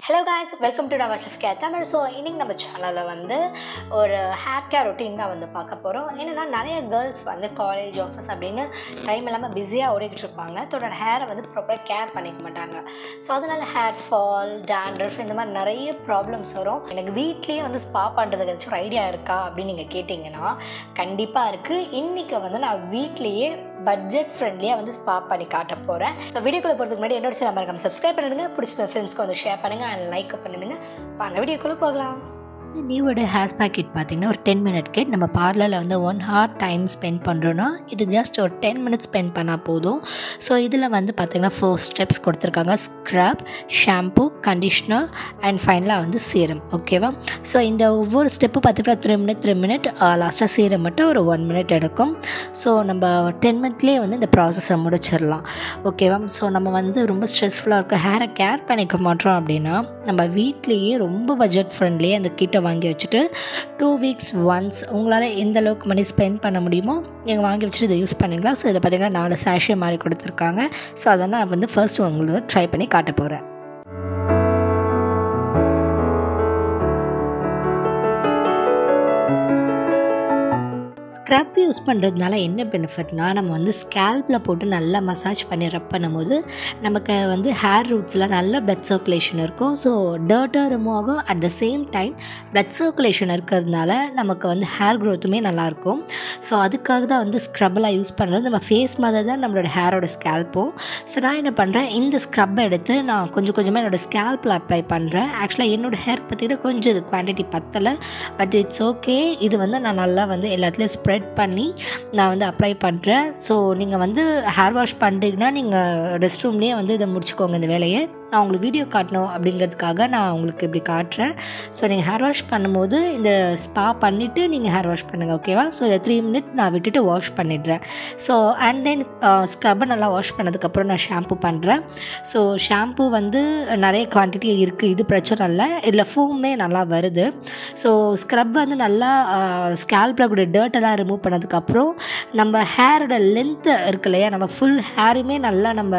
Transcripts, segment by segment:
Hello guys, welcome to navajlifecaretamil. So இன்னைக்கு நம்ம சேனல்ல வந்து ஒரு ஹேர் கேர் ரொட்டீன் தான் வந்து பார்க்க போறோம். என்னன்னா நிறைய गर्ल्स வந்து காலேஜ் ஆஃபீஸ் அப்படினு டைம் இல்லாம பிஸியா ஓடிட்டு இருப்பாங்க. தன்னோட ஹேரை வந்து ப்ராப்பரா கேர் பண்ணிக்க மாட்டாங்க. சோ அதனால ஹேர் ஃபால், dandruff இந்த மாதிரி நிறைய ப்ராப்ளம்ஸ் வரும். எனக்கு வீட்லயே வந்து ஸ்பா பண்றதுக்கு ஏதாச்சும் ஐடியா இருக்கா அப்படி நீங்க கேட்டிங்கனா கண்டிப்பா இருக்கு. இன்னைக்கு வந்து நான் வீட்லயே பட்ஜெட் ஃப்ரெண்ட்லியா வந்து ஸ்பா பண்ணி காட்ட போறேன். சோ வீடியோக்குள்ள போறதுக்கு முன்னாடி என்னோட சேனலை மறக்காம சப்ஸ்கிரைப் பண்ணுங்க, பிடிச்ச ஃப்ரெண்ட்ஸ்க்கு வந்து ஷேர் பண்ணுங்க and like பண்ணுங்க. வாங்க வீடியோக்குள்ள போகலாம். NEUD ஹேர் ஸ்பா கிட் பார்த்தீங்கன்னா ஒரு 10 மினிட் கிட். நம்ம பார்லரில் வந்து 1 hour டைம் ஸ்பெண்ட் பண்ணுறோன்னா இது ஜஸ்ட் ஒரு 10 மினிட்ஸ் ஸ்பெண்ட் பண்ணால் போதும். ஸோ இதில் வந்து பார்த்திங்கன்னா 4 ஸ்டெப்ஸ் கொடுத்துருக்காங்க. ஸ்க்ரப், ஷாம்பு, கண்டிஷ்னர் அண்ட் ஃபைனலாக வந்து சீரம். ஓகேவா? ஸோ இந்த ஒவ்வொரு ஸ்டெப்பு பார்த்திங்கன்னா 3 மினிட் லாஸ்ட்டாக சீரம் மட்டும் ஒரு 1 மினிட் எடுக்கும். ஸோ நம்ம 10 மினிட்லேயே வந்து இந்த ப்ராசஸை முடிச்சிடலாம். ஓகேவா? ஸோ நம்ம வந்து ரொம்ப ஸ்ட்ரெஸ்ஃபுல்லாக இருக்க ஹேரை கேர் பண்ணிக்க மாட்டோம் அப்படின்னா நம்ம வீட்லேயே ரொம்ப பட்ஜெட் ஃப்ரெண்ட்லியே அந்த கிட்டை வாங்கி வச்சுட்டு 2 weeks ஒன்ஸ் உங்களால் எந்த அளவுக்கு மணி ஸ்பெண்ட் பண்ண முடியுமோ நீங்கள் வாங்கி வச்சுட்டு இதை யூஸ் பண்ணிக்கலாம். ஸோ இதை பார்த்திங்கன்னா 4 சாஷே மாதிரி கொடுத்துருக்காங்க. ஸோ அதை நான் வந்து ஃபர்ஸ்ட் உங்களுக்கு ட்ரை பண்ணி காட்ட போகிறேன். ஸ்க்ரப் யூஸ் பண்ணுறதுனால என்ன பெனிஃபிட்னா நம்ம வந்து ஸ்கேல்பில் போட்டு நல்லா மசாஜ் பண்ணி ரப் பண்ணும்போது நமக்கு வந்து ஹேர் ரூட்ஸில் நல்ல பிளட் சர்க்குலேஷன் இருக்கும். ஸோ டர்ட்டாக ரிமூவ் ஆகும். At the same time blood circulation இருக்கிறதுனால நமக்கு வந்து ஹேர் க்ரோத்துமே நல்லாயிருக்கும். ஸோ அதுக்காக தான் வந்து ஸ்க்ரப்பெலாம் யூஸ் பண்ணுறது. நம்ம ஃபேஸ் மாதிரி தான் நம்மளோட ஹேரோட ஸ்கேல்ப்பும். ஸோ நான் என்ன பண்ணுறேன், இந்த ஸ்க்ரப்பை எடுத்து நான் கொஞ்சம் கொஞ்சமாக என்னோடய ஸ்கேல்பில் அப்ளை பண்ணுறேன். ஆக்சுவலாக என்னோடய ஹேர் பார்த்திங்கன்னா கொஞ்சம் இது குவான்டிட்டி பத்தலை, பட் இட்ஸ் ஓகே. இது வந்து நான் நல்லா வந்து எல்லாத்துலேயும் ஸ்ப்ரெட் பண்ணி நான் வந்து அப்ளை பண்ணுறேன். ஸோ நீங்கள் வந்து ஹேர் வாஷ் பண்ணுறீங்கன்னா நீங்கள் ரெஸ்ட் ரூம்லேயே வந்து இதை முடிச்சுக்கோங்க இந்த வேலையை. நான் உங்களுக்கு வீடியோ காட்டணும் அப்படிங்கிறதுக்காக நான் உங்களுக்கு இப்படி காட்டுறேன். ஸோ நீங்கள் ஹேர் வாஷ் பண்ணும்போது இந்த ஸ்பா பண்ணிவிட்டு நீங்கள் ஹேர் வாஷ் பண்ணுங்கள். ஓகேவா? ஸோ இதை 3 மினிட் நான் விட்டுட்டு வாஷ் பண்ணிடுறேன். ஸோ அண்ட் தென் ஸ்க்ரப்பை நல்லா வாஷ் பண்ணதுக்கப்புறம் நான் ஷாம்பு பண்ணுறேன். ஸோ ஷாம்பு வந்து நிறைய குவான்டிட்டி இருக்குது, இது பிரச்சனை இல்லை. இதில் ஃபோமே நல்லா வருது. ஸோ ஸ்க்ரப் வந்து நல்லா ஸ்கேல்பில் கூட டர்ட்டெல்லாம் ரிமூவ் பண்ணதுக்கப்புறம் நம்ம ஹேரோட லென்த்து இருக்கு இல்லையா, நம்ம ஃபுல் ஹேருமே நல்லா நம்ம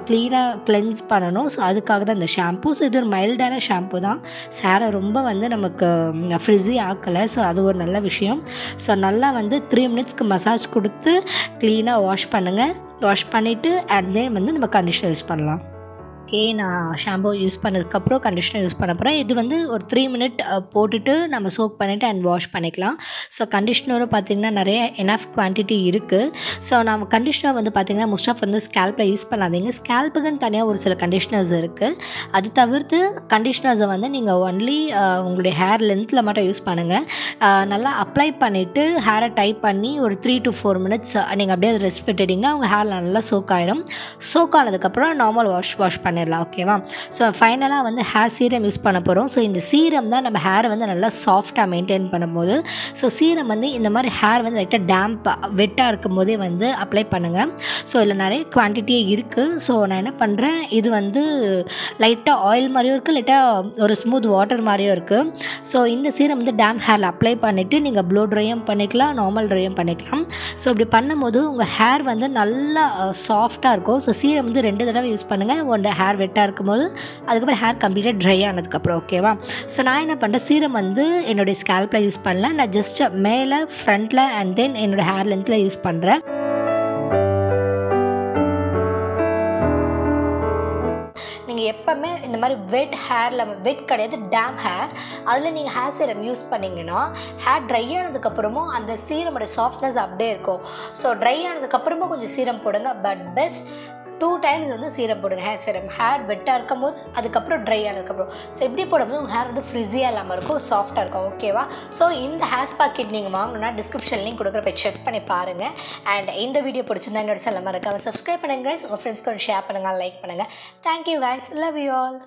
க்ளீனாக கிளென்ஸ் பண்ணணும். ஸோ அதுக்காக தான் இந்த ஷாம்பு. ஸோ இது ஒரு மைல்டான ஷாம்பு தான். ஹேரை ரொம்ப வந்து நமக்கு ஃப்ரிஸி ஆக்கலை. ஸோ அது ஒரு நல்ல விஷயம். ஸோ நல்லா வந்து 3 மினிட்ஸ்க்கு மசாஜ் கொடுத்து க்ளீனாக வாஷ் பண்ணுங்கள். வாஷ் பண்ணிவிட்டு அண்ட் தென் வந்து நம்ம கண்டிஷனர் யூஸ் பண்ணலாம். ஓகே, நான் ஷாம்பு யூஸ் பண்ணதுக்கப்புறம் கண்டிஷ்னர் யூஸ் பண்ண போகிறேன். இது வந்து ஒரு 3 மினிட் போட்டுட்டு நம்ம சோக் பண்ணிவிட்டு அண்ட் வாஷ் பண்ணிக்கலாம். ஸோ கண்டிஷ்னரும் பார்த்திங்கன்னா நிறைய எனஃப் குவான்டிட்டி இருக்குது. ஸோ நம்ம கண்டிஷ்னர் வந்து பார்த்திங்கன்னா மோஸ்ட் ஆஃப் வந்து ஸ்கேல்பில் யூஸ் பண்ணாதீங்க. ஸ்கேல்புக்குன்னு தனியாக ஒரு சில கண்டிஷ்னர்ஸ் இருக்குது. அது தவிர்த்து கண்டிஷ்னர்ஸை வந்து நீங்கள் ஒன்லி உங்களுடைய ஹேர் லென்த்தில் மட்டும் யூஸ் பண்ணுங்கள். நல்லா அப்ளை பண்ணிவிட்டு ஹேரை டைப் பண்ணி ஒரு 3 to 4 மினிட்ஸ் நீங்கள் அப்படியே அதை ரெஸ்ட் விட்டுட்டிங்கன்னா உங்கள் ஹேர் நல்லா சோக் ஆயிரும். சோக் ஆனதுக்கப்புறம் நார்மல் வாஷ் பண்ணிடலாம். ஓகேவா? ஸோ ஃபைனலாக வந்து ஹேர் சீரம் யூஸ் பண்ண போகிறோம். ஸோ இந்த சீரம் தான் நம்ம ஹேரை வந்து நல்லா சாஃப்டாக மெயின்டைன் பண்ணும்போது. ஸோ சீரம் வந்து இந்த மாதிரி ஹேர் வந்து லைட்டாக டேம்ப் வெட்டாக இருக்கும் போதே வந்து அப்ளை பண்ணுங்கள். ஸோ இதில் நிறைய குவான்டிட்டியே இருக்குது. ஸோ நான் என்ன பண்ணுறேன், இது வந்து லைட்டாக ஆயில் மாதிரியும் இருக்குது, லைட்டாக ஒரு ஸ்மூத் வாட்டர் மாதிரியும் இருக்குது. ஸோ இந்த சீரம் வந்து டேம்ப் ஹேரில் அப்ளை பண்ணிவிட்டு நீங்கள் ப்ளோ ட்ரையும் பண்ணிக்கலாம், நார்மல் ட்ரையும் பண்ணிக்கலாம். ஸோ இப்படி பண்ணும்போது உங்கள் ஹேர் வந்து நல்லா சாஃப்டாக இருக்கும். ஸோ சீரம் வந்து 2 தடவை யூஸ் பண்ணுங்கள். ஒன்று ஹேர் வெட்டாக இருக்கும்போது, அதுக்கப்புறம் ஹேர் கம்ப்ளீட்டாக ட்ரை ஆனதுக்கப்புறம். ஓகேவா? ஸோ நான் என்ன பண்ணுறேன், சீரம் வந்து என்னுடைய ஸ்கேல்பில் யூஸ் பண்ணல, நான் ஜஸ்ட் மேலே ஃப்ரண்ட்டில் அண்ட் தென் என்னோடய ஹேர் லென்த்தில் யூஸ் பண்ணுறேன். நீங்கள் எப்போவுமே இந்த மாதிரி வெட் ஹேரில், வெட் கிடையாது டேம் ஹேர், அதில் நீங்கள் ஹேர் சீரம் யூஸ் பண்ணிங்கன்னா ஹேர் ட்ரை ஆனதுக்கப்புறமும் அந்த சீரமோட சாஃப்ட்னஸ் அப்படியே இருக்கும். ஸோ ட்ரை ஆனதுக்கப்புறமும் கொஞ்சம் சீரம் போடுங்க. பட் பெஸ்ட் 2 டைம்ஸ் வந்து சீரம் போடுங்க. ஹேர் சீரம் ஹேர் வெட்டாக இருக்கும் போது, அதுக்கப்புறம் ட்ரை ஆனதுக்கப்புறம். ஸோ எப்படி போடும்போது உங்கள் ஹேர் வந்து ஃப்ரிஸியாக இல்லாமல் இருக்கும், சாஃப்டாக இருக்கும். ஓகேவா? ஸோ இந்த ஹேர் ஸ்பா கிட் நீங்கள் வாங்கணுன்னா டிஸ்கிரிப்ஷன் லிங்க் கொடுக்குற போய் செக் பண்ணி பாருங்கள். அண்ட் இந்த வீடியோ பிடிச்சிருந்தா என்னோட சேனல் மறக்காம சப்ஸ்கிரைப் பண்ணுங்கள். உங்கள் ஃப்ரெண்ட்ஸ்க்கு ஷேர் பண்ணுங்கள், லைக் பண்ணுங்கள். Thank you guys, love you all.